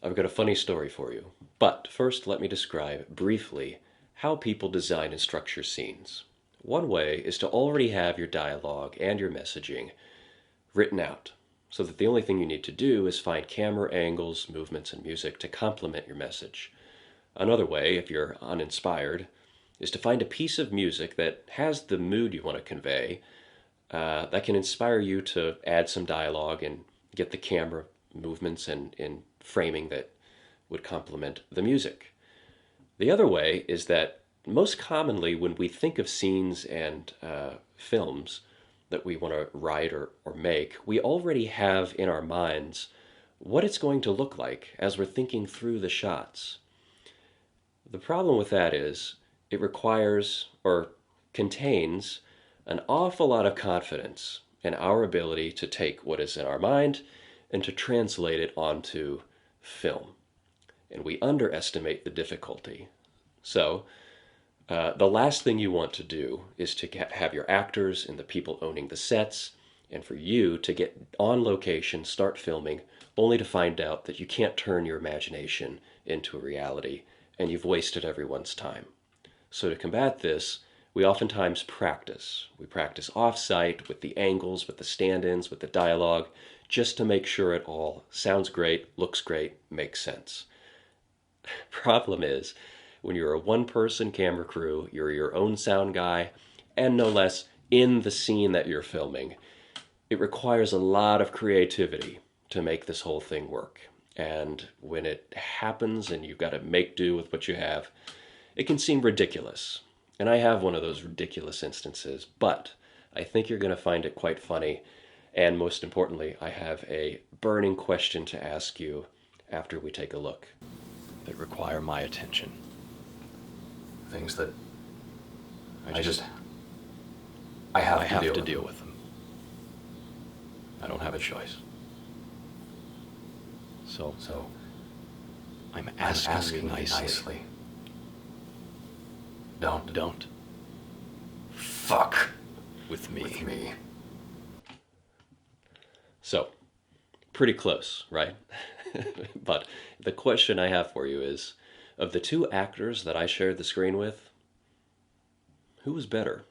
I've got a funny story for you. But first, let me describe briefly how people design and structure scenes. One way is to already have your dialogue and your messaging written out, so that the only thing you need to do is find camera angles, movements, and music to complement your message. Another way, if you're uninspired, is to find a piece of music that has the mood you want to convey, that can inspire you to add some dialogue and get the camera movements and framing that would complement the music. The other way is that most commonly when we think of scenes and films that we want to write or make, we already have in our minds what it's going to look like as we're thinking through the shots. The problem with that is it requires or contains an awful lot of confidence in our ability to take what is in our mind and to translate it onto film. And we underestimate the difficulty. So, the last thing you want to do is to have your actors and the people owning the sets, and for you to get on location, start filming, only to find out that you can't turn your imagination into a reality, and you've wasted everyone's time. So to combat this, we oftentimes practice. We practice off-site with the angles, with the stand-ins, with the dialogue, just to make sure it all sounds great, looks great, makes sense. Problem is, when you're a one-person camera crew, you're your own sound guy, and no less in the scene that you're filming, it requires a lot of creativity to make this whole thing work. And when it happens and you've got to make do with what you have, it can seem ridiculous. And I have one of those ridiculous instances, but I think you're going to find it quite funny. And most importantly, I have a burning question to ask you after we take a look that require my attention. Things that I have to deal with them. I don't have a choice. So I'm asking nicely. Don't Fuck with me. with me. So, pretty close, right? But the question I have for you is, of the two actors that I shared the screen with, who was better?